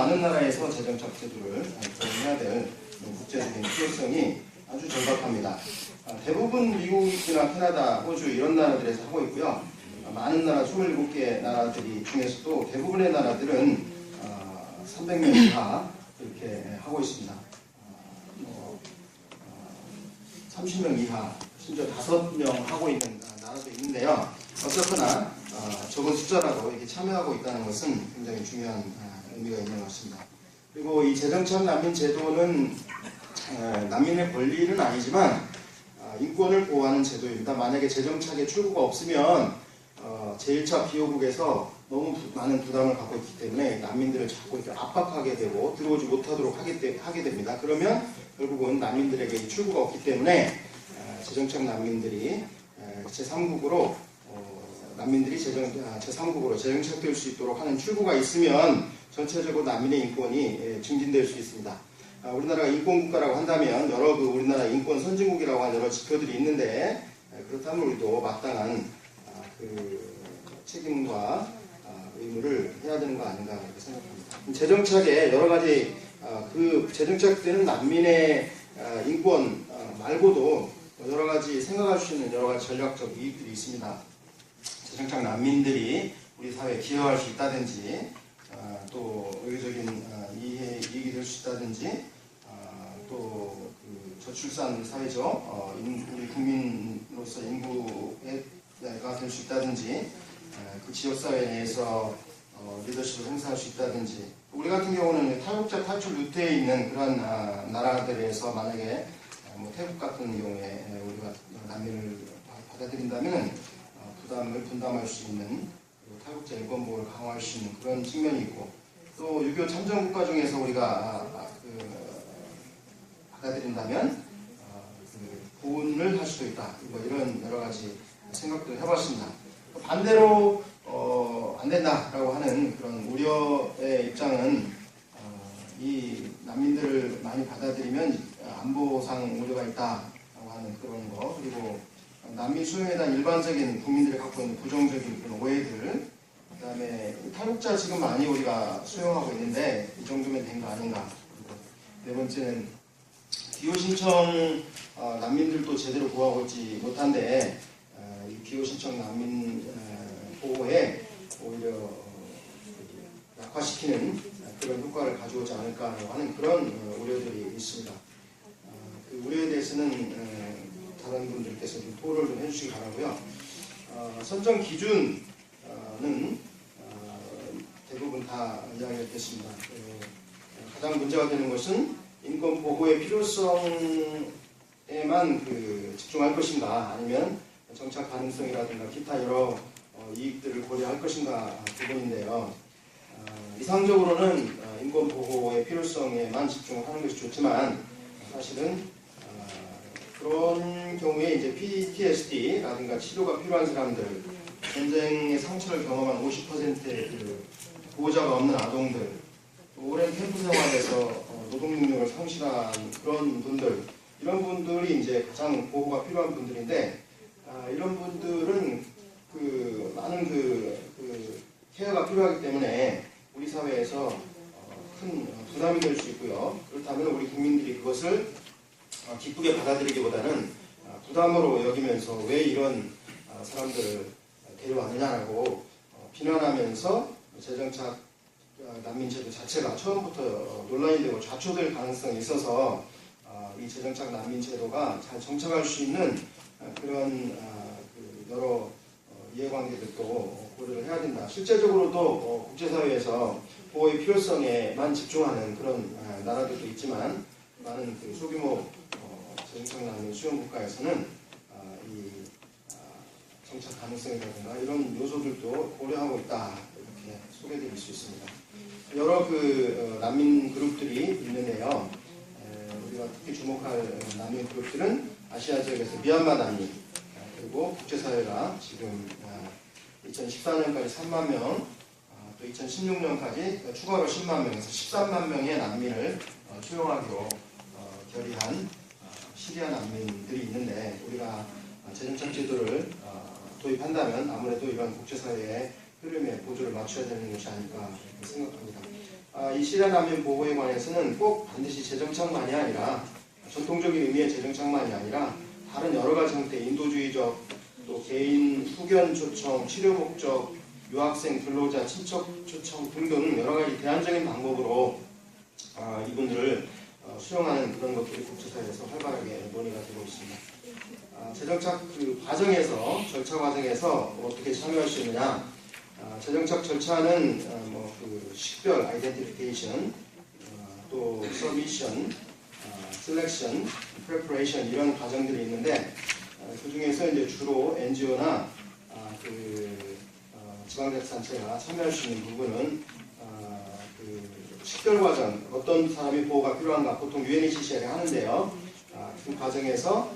많은 나라에서 재정착 제도를 적용해야 될 국제적인 필요성이 아주 절박합니다. 대부분 미국이나 캐나다, 호주 이런 나라들에서 하고 있고요. 많은 나라, 27개 나라들이 중에서도 대부분의 나라들은 300명 이하 이렇게 하고 있습니다. 30명 이하, 심지어 5명 하고 있는 나라도 있는데요. 어쨌거나 적은 숫자라도 이렇게 참여하고 있다는 것은 굉장히 중요한 의미가 있는 것 같습니다. 그리고 이 재정착 난민 제도는 난민의 권리는 아니지만 인권을 보호하는 제도입니다. 만약에 재정착에 출구가 없으면 제1차 피요국에서 너무 많은 부담을 갖고 있기 때문에 난민들을 자꾸 이렇게 압박하게 되고 들어오지 못하도록 하게 됩니다. 그러면 결국은 난민들에게 출구가 없기 때문에 재정착 난민들이 제3국으로 난민들이 제3국으로 재정착될 수 있도록 하는 출구가 있으면 전체적으로 난민의 인권이 증진될 수 있습니다. 우리나라가 인권국가라고 한다면 여러 우리나라 인권 선진국이라고 하는 여러 지표들이 있는데 그렇다면 우리도 마땅한 책임과 의무를 해야 되는 거 아닌가 이렇게 생각합니다. 재정착에 여러 가지 재정착되는 난민의 인권 말고도 여러 가지 생각할 수 있는 여러 가지 전략적 이익들이 있습니다. 재정착 난민들이 우리 사회에 기여할 수 있다든지 또 의료적인 이익이 될 수 있다든지 또 저출산 사회죠. 우리 국민으로서 인구가 될 수 있다든지 그 지역사회 내에서 리더십을 행사할 수 있다든지 우리 같은 경우는 탈북자 탈출 루트에 있는 그런 나라들에서 만약에 태국 같은 경우에 우리가 난민을 받아들인다면 부담을 분담할 수 있는 탈북자 인권 보호를 강화할 수 있는 그런 측면이 있고 또 6.25 참전 국가 중에서 우리가 받아들인다면 보훈을 할 수도 있다. 이런 여러 가지 생각들을 해봤습니다. 반대로 안 된다라고 하는 그런 우려의 입장은 이 난민들을 많이 받아들이면 안보상 우려가 있다라고 하는 그런 거 그리고 난민 수용에 대한 일반적인 국민들이 갖고 있는 부정적인 그런 오해들 그 다음에 탈북자 지금 많이 우리가 수용하고 있는데 이 정도면 된 거 아닌가. 네 번째는 기호 신청 난민들도 제대로 보호하고 있지 못한데 이 기호 신청 난민 보호에 오히려 약화시키는 그런 효과를 가져오지 않을까라고 하는 그런 우려들이 있습니다. 그 우려에 대해서는 다른 분들께서 좀 토론을 좀 해주시기 바라고요. 선정 기준은 대부분 다 이야기했습니다. 가장 문제가 되는 것은 인권 보호의 필요성에만 집중할 것인가 아니면 정착 가능성이라든가 기타 여러 이익들을 고려할 것인가 부분인데요. 이상적으로는 인권 보호의 필요성에만 집중하는 것이 좋지만 사실은 그런 경우에 이제 PTSD라든가 치료가 필요한 사람들, 전쟁의 상처를 경험한 50%의 보호자가 없는 아동들, 오랜 캠프 생활에서 노동 능력을 상실한 그런 분들, 이런 분들이 이제 가장 보호가 필요한 분들인데 이런 분들은 많은 케어가 필요하기 때문에 우리 사회에서 큰 부담이 될 수 있고요. 그렇다면 우리 국민들이 그것을 기쁘게 받아들이기보다는 부담으로 여기면서 왜 이런 사람들을 데려왔느냐라고 비난하면서 재정착 난민제도 자체가 처음부터 논란이 되고 좌초될 가능성이 있어서 이 재정착 난민제도가 잘 정착할 수 있는 그런 여러 이해관계들도 고려를 해야 된다. 실제적으로도 국제사회에서 보호의 필요성에만 집중하는 그런 나라들도 있지만 많은 소규모 재정착 난민 수용 국가에서는 이 정착 가능성이라든가 이런 요소들도 고려하고 있다. 이렇게 소개드릴 수 있습니다. 여러 난민 그룹들이 있는데요. 우리가 특히 주목할 난민 그룹들은 아시아 지역에서 미얀마 난민 그리고 국제사회가 지금 2014년까지 3만 명, 또 2016년까지 추가로 10만 명에서 13만 명의 난민을 수용하기로 결의한 시리아 난민들이 있는데 우리가 재정착 제도를 도입한다면 아무래도 이런 국제사회의 흐름에 보조를 맞춰야 되는 것이 아닐까 생각합니다. 이 시리아 난민 보호에 관해서는 꼭 반드시 재정착만이 아니라 전통적인 의미의 재정착만이 아니라 다른 여러 가지 형태 인도주의적 또 개인 후견 초청, 치료 목적, 유학생, 근로자, 친척 초청 등등 여러 가지 대안적인 방법으로 이분들을 수용하는 그런 것들이 국제사회에서 활발하게 논의가 되고 있습니다. 재정착 그 과정에서 절차 과정에서 어떻게 참여할 수 있느냐? 재정착 절차는 그 식별, 아이덴티피케이션, 또 서미션, 셀렉션, 프레퍼레이션 이런 과정들이 있는데 그 중에서 이제 주로 NGO나 지방자치단체가 참여할 수 있는 부분은 그 식별 과정, 어떤 사람이 보호가 필요한가 보통 UNHCR이 하는데요. 그 과정에서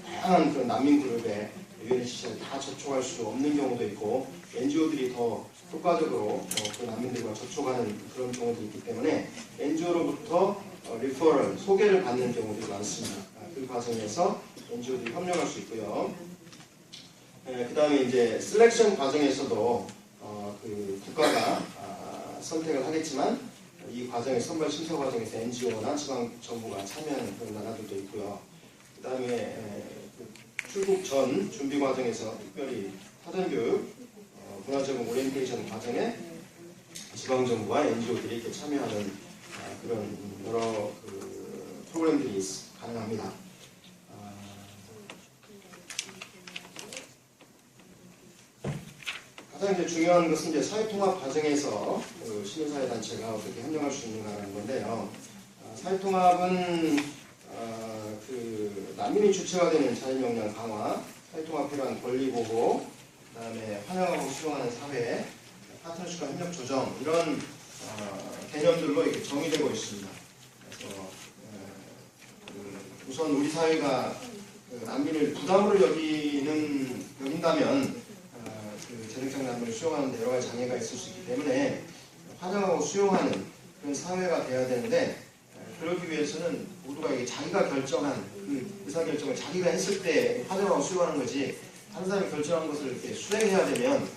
다양한 그런 난민 그룹에 UNHCR이 다 접촉할 수 없는 경우도 있고 NGO들이 더 효과적으로 그 난민들과 접촉하는 그런 경우도 있기 때문에 NGO로부터 리퍼럴, 소개를 받는 경우들이 많습니다. 그 과정에서 NGO들이 협력할 수 있고요. 그 다음에 이제 셀렉션 과정에서도 그 국가가 선택을 하겠지만 이 과정의 선발 심사 과정에서 NGO나 지방 정부가 참여하는 그런 나라들도 있고요. 그 다음에 출국 전 준비 과정에서 특별히 사전 교육, 문화적인 오리엔테이션 과정에 지방 정부와 NGO들이 이렇게 참여하는 그런 여러 그 프로그램들이 가능합니다. 가장 이제 중요한 것은 이제 사회통합 과정에서 그 시민사회단체가 어떻게 협력할 수 있는가라는 건데요. 사회통합은 그 난민이 주체가 되는 자율역량 강화, 사회통합 필요한 권리 보호, 그다음에 환영하고 수용하는 사회, 파트너십과 협력 조정 이런 개념들로 이렇게 정의되고 있습니다. 그래서 우선 우리 사회가 난민을 부담으로 여긴다면 그 재정착 난민을 수용하는 데 여러 가지 장애가 있을 수 있기 때문에 환영하고 수용하는 그런 사회가 돼야 되는데 그러기 위해서는 모두가 이게 자기가 결정한 그 의사결정을 자기가 했을 때 환영하고 수용하는 거지 다른 사람이 결정한 것을 이렇게 수행해야 되면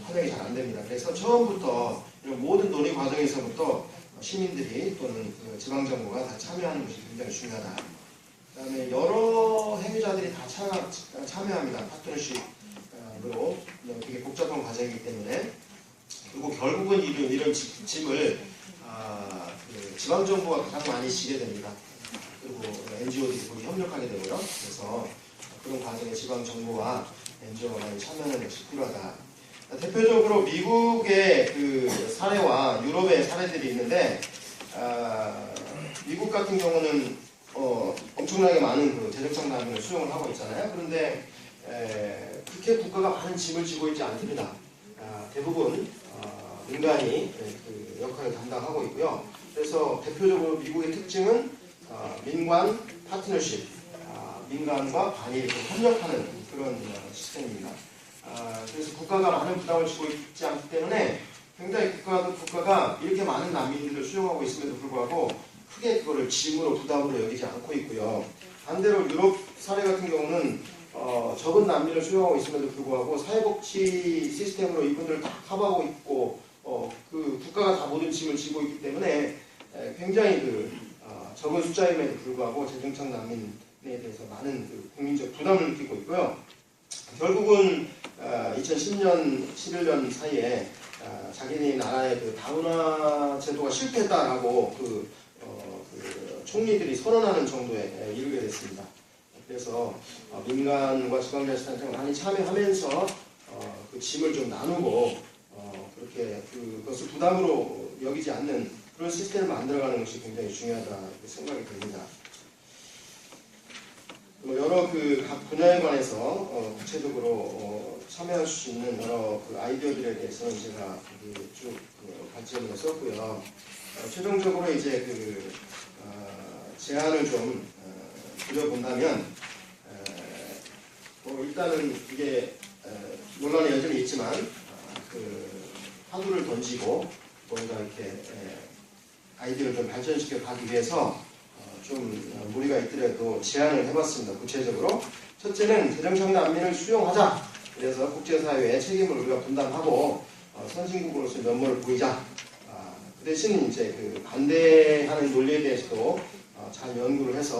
환영이 잘 안 됩니다. 그래서 처음부터 이런 모든 논의 과정에서부터 시민들이 또는 그 지방정부가 다 참여하는 것이 굉장히 중요하다. 그 다음에 여러 행위자들이 다 참여합니다. 파트너십으로 되게 복잡한 과정이기 때문에 그리고 결국은 이런 짐을 그 지방정부가 가장 많이 지게 됩니다. 그리고 NGO들이 거기 협력하게 되고요. 그래서 그런 과정에 지방정부와 NGO가 많이 참여하는 것이 필요하다. 대표적으로 미국의 그 사례와 유럽의 사례들이 있는데 미국 같은 경우는 엄청나게 많은 그 재정착 난민을 수용을 하고 있잖아요. 그런데 그렇게 국가가 많은 짐을 지고 있지 않습니다. 대부분 민간이 그 역할을 담당하고 있고요. 그래서 대표적으로 미국의 특징은 민관 파트너십, 민간과 반이 협력하는 그런 시스템입니다. 그래서 국가가 많은 부담을 지고 있지 않기 때문에 굉장히 국가가 이렇게 많은 난민들을 수용하고 있음에도 불구하고 크게 그거를 짐으로 부담으로 여기지 않고 있고요. 반대로 유럽 사례 같은 경우는 적은 난민을 수용하고 있음에도 불구하고 사회복지 시스템으로 이분들을 다 커버하고 있고 그 국가가 다 모든 짐을 지고 있기 때문에 굉장히 그 적은 숫자임에도 불구하고 재정착 난민에 대해서 많은 그 국민적 부담을 느끼고 있고요. 결국은 2010년, 11년 사이에 자기네 나라의 그 다문화 제도가 실패했다라고 그 총리들이 선언하는 정도에 이르게 됐습니다. 그래서 민간과 지방자치단체가 많이 참여하면서 그 짐을 좀 나누고 그렇게 그것을 부담으로 여기지 않는 그런 시스템을 만들어가는 것이 굉장히 중요하다 이렇게 생각이 듭니다. 여러 그 각 분야에 관해서 구체적으로 참여할 수 있는 여러 그 아이디어들에 대해서는 제가 쭉 발전을 했었고요. 최종적으로 이제 그 제안을 좀 드려본다면 일단은 이게 논란이 여전히 있지만 그 화두를 던지고 뭔가 이렇게 아이디어를 좀 발전시켜 가기 위해서 좀 무리가 있더라도 제안을 해봤습니다. 구체적으로 첫째는 재정착 난민을 수용하자. 그래서 국제사회의 책임을 우리가 분담하고 선진국으로서 면모를 보이자. 그 대신 이제 그 반대하는 논리에 대해서도 잘 연구를 해서